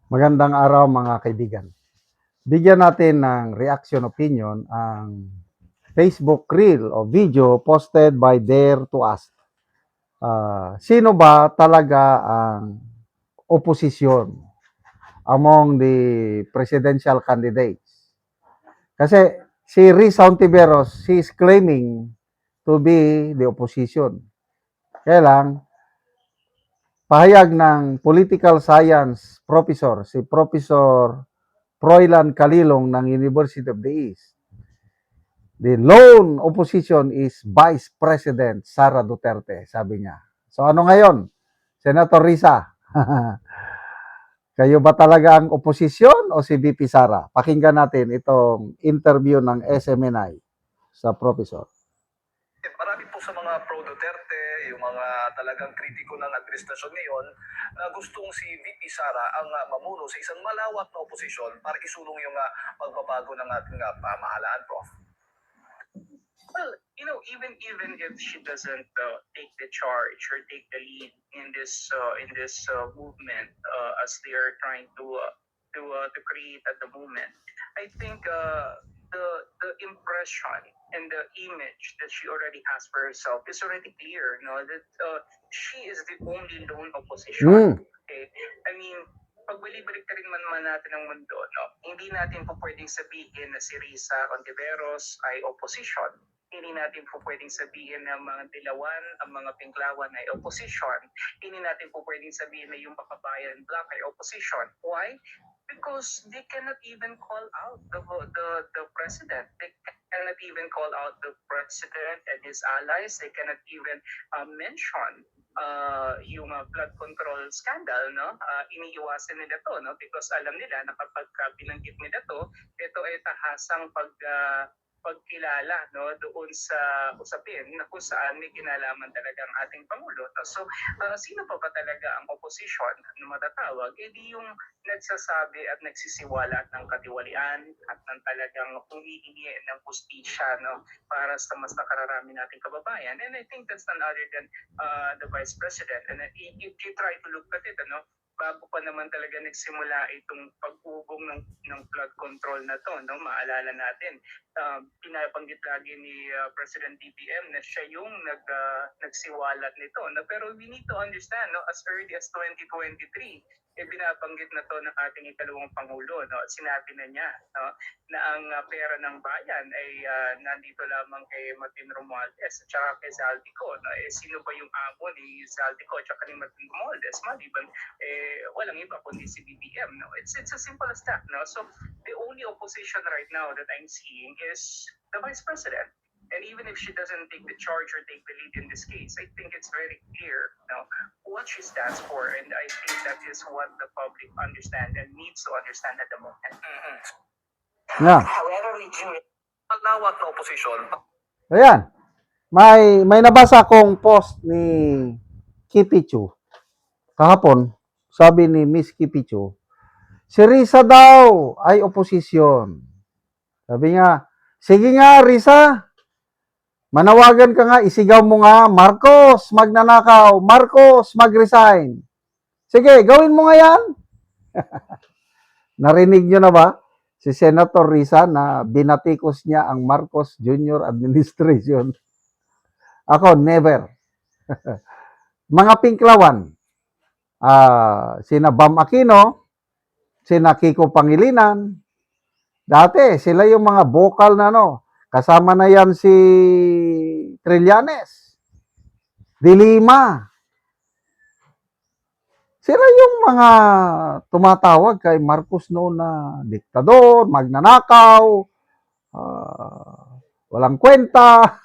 Magandang araw mga kaibigan. Bigyan natin ng reaction opinion ang Facebook reel o video posted by Dare to Ask. Sino ba talaga ang oposisyon among the presidential candidates? Kasi si Riz Hontiveros, she is claiming to be the opposition. Kaya lang, pahayag ng political science professor, si Professor Froilan Calilong ng University of the East, the lone opposition is Vice President Sara Duterte, sabi niya. So ano ngayon? Senator Risa, kayo ba talaga ang oposisyon o si VP Sara? Pakinggan natin itong interview ng SMNI sa professor. Marami po sa mga pro-Duterte, yung mga talagang kritiko ng administrasyon ngayon, na gustong si VP Sara ang mamuno sa isang malawak na oposisyon para isulong yung pagbabago ng ating pamahalaan, Prof. Well, even if she doesn't take the charge or take the lead in this movement as they are trying to create at the moment, I think the impression and the image that she already has for herself is already clear. No, that she is the only lone opposition. Okay, I mean, pagbalik-balik rin man natin ang mundo, no? Hindi natin po pwedeng sabihin na si Risa Hontiveros ay opposition. Hindi natin po pwedeng sabihin na mga Dilawan, ang mga Pinklawan ay opposition. Hindi natin po pwedeng sabihin na yung Makabayan Black ay opposition. Why? Because they cannot even call out the president. They cannot even call out the president and his allies. They cannot even mention yung flood control scandal, no? Iniiwasan nila to, no? Because alam nila na kapag binanggit nila to, ito ay tahasang pagkilala, no, doon sa usapin na kung saan may kinalaman talaga ang ating Pangulo. So, sino pa ba talaga ang opposition na matatawag? Eh di yung nagsasabi at nagsisiwalat ng katiwalian at ng talagang humihingi ng hustisya, no, para sa mas nakararami nating kababayan. And I think that's none other than the Vice President. And if you try to look at it, ano, bago pa naman talaga nagsimula itong pag-ugong ng flood control na to, no, maalala natin, pinapanggit lagi ni President BBM na siya yung nagsiwalat nito, no? Pero we need to understand, no, as early as 2023, binabanggit na to ng ating ikalawang Pangulo, no? Sinabi na niya, no, na ang pera ng bayan ay nandito lamang kay Martin Romualdez at saka kay Zaldico, no? Sino ba yung amo ni Zaldico at saka ni Martin Romualdez? Maliban walang iba kundi si BBM, no? It's as simple as that, no? So the only opposition right now that I'm seeing is the Vice President. And even if she doesn't take the charge or take the lead in this case, I think it's very clear, you know, what she stands for, and I think that is what the public understand and needs to understand at the moment. Yeah. However, we do malawak na oposisyon. Ayan. May nabasa akong post ni Kipichu kahapon. Sabi ni Miss Kipichu, si Risa daw ay oposisyon. Sabi niya, sige nga Risa, manawagan ka nga, isigaw mo nga, Marcos, magnanakaw, Marcos, mag-resign. Sige, gawin mo nga yan. Narinig nyo na ba? Si Senator Risa na binatikos niya ang Marcos Jr. administration. Ako, never. Mga Pinklawan, sina Bam Aquino, sina Kiko Pangilinan, dati sila yung mga vocal na no. Kasama na yan si Trillanes, Dilima. Sila yung mga tumatawag kay Marcos noon na diktador, magnanakaw, walang kwenta.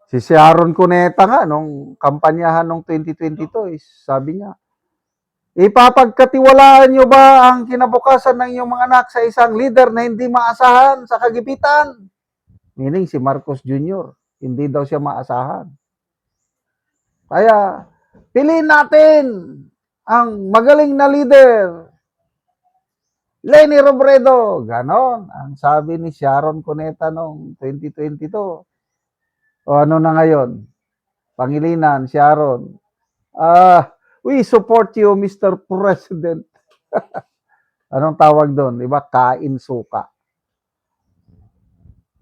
Si Sharon Cuneta nga, nung kampanyahan ng 2022, sabi niya, ipapagkatiwalaan nyo ba ang kinabukasan ng inyong mga anak sa isang leader na hindi maasahan sa kagipitan? Meaning si Marcos Jr., hindi daw siya maasahan. Kaya, piliin natin ang magaling na leader. Leni Robredo, ganon. Ang sabi ni Sharon Cuneta noong 2022. O ano na ngayon? Pangilinan, Sharon. We support you, Mr. President. Anong tawag doon? Di ba? Kain suka.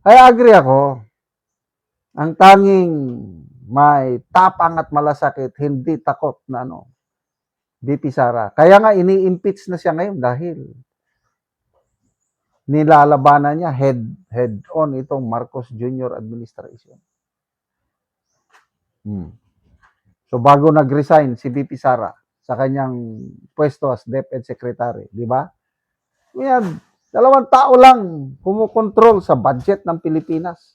I agree ako. Ang tanging may tapang at malasakit, hindi takot na VP Sara. Kaya nga ini-impeach na siya ngayon dahil nilalabanan niya head on itong Marcos Jr. administration. So bago nag-resign si VP Sara sa kanyang pwesto as DepEd Secretary, di ba? Yan, 2 tao lang kumukontrol sa budget ng Pilipinas.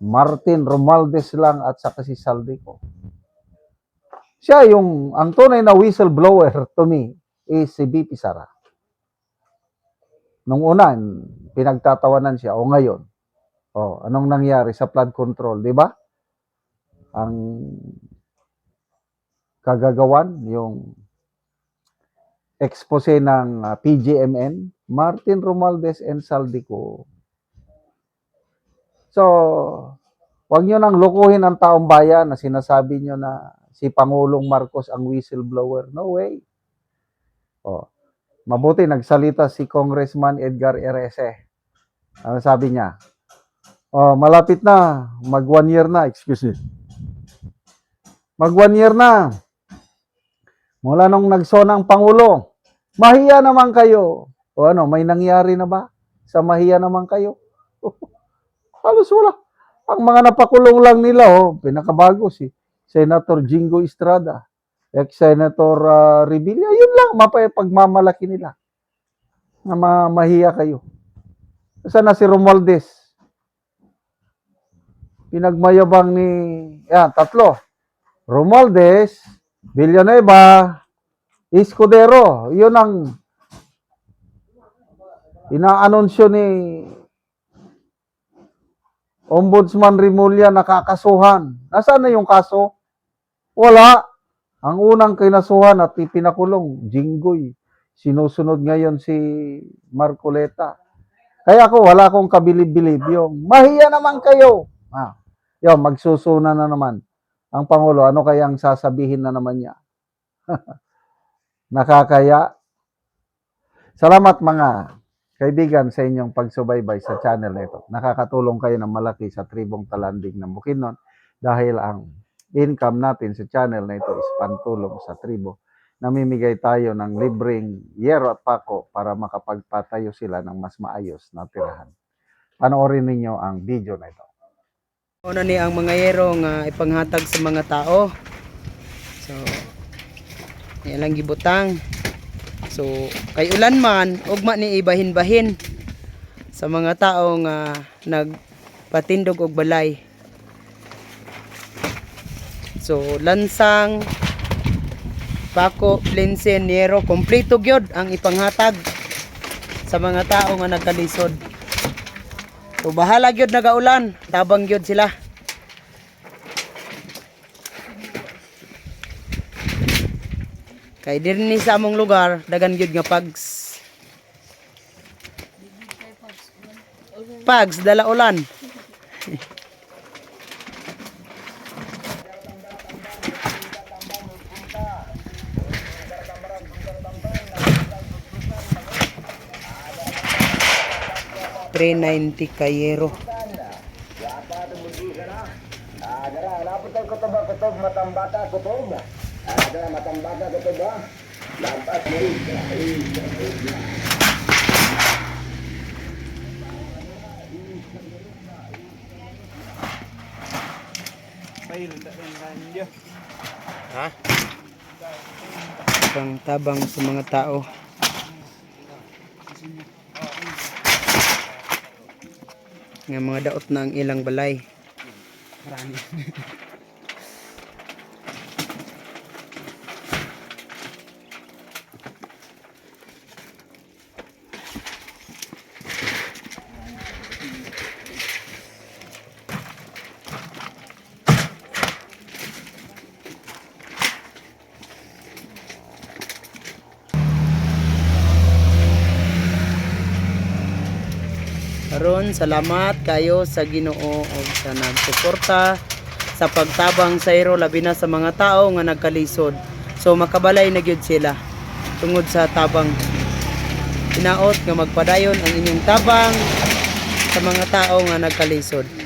Martin Romualdez lang at saka si Saldico. Siya ang tunay na whistleblower to me is si VP Sara. Nung una, pinagtatawanan siya. O ngayon, anong nangyari sa flood control, di ba? Ang kagagawan, yung expose ng PGMN, Martin Romualdez and Saldico. So, wag nyo nang lukuhin ang taong bayan na sinasabi nyo na si Pangulong Marcos ang whistleblower. No way. Mabuti nagsalita si Congressman Edgar Erese. Ano sabi niya? Malapit na, mag 1 year na, excuse me. Mag 1 year na. Mula nung nagsona ang Pangulo. Mahiya naman kayo. May nangyari na ba? Sa mahiya naman kayo? Halos wala. Ang mga napakulong lang nila, pinakabago si Senator Jingo Estrada, ex-Senator Revilla, yun lang, pagmamalaki nila. Na mahiya kayo. Saan na si Romualdez? Pinagmayabang ni, 3. Romualdez, Villanueva, Escudero. Yun ang inaanunsyo ni Ombudsman Rimulya nakakasuhan. Nasaan na yung kaso? Wala. Ang unang kinasuhan at ipinakulong, Jinggoy. Sinusunod ngayon si Marcoleta. Kaya wala akong kabilib-bilib yung mahiya naman kayo. Magsusuna na naman ang Pangulo. Ano kayang sasabihin na naman niya? Nakakaya. Salamat mga kaibigan sa inyong pagsubaybay sa channel na ito. Nakakatulong kayo ng malaki sa tribong talanding ng Bukidnon dahil ang income natin sa channel na ito is pantulong sa tribo. Namimigay tayo ng libreng yero at pako para makapagpatayo sila ng mas maayos na tirahan. Panoorin ninyo ang video na ito. Una ni ang mga yero nga ipanghatag sa mga tao. So, yan lang gibutang. So, kay ulan man, ugma ni ibahin-bahin sa mga tao nga nagpatindog og balay. So, lansang, pako, plinsen, yero, kompleto gyud ang ipanghatag sa mga tao nga nagkalisod. So, bahala gyud nagaulan, tabang gyud sila. Kay dinhi sa among lugar, dagan gyud nga pags. Pags dala ulan. $390 kayero. Pang tabang sa mga tao. Nga mga daot na ang ilang balay. Karon salamat kayo sa Ginoo ug sa nagsuporta sa pagtabang sa iro labi na sa mga tao nga nagkalisod. So makabalay na gyud sila tungod sa tabang. Tinaot nga magpadayon ang inyong tabang sa mga tao nga nagkalisod.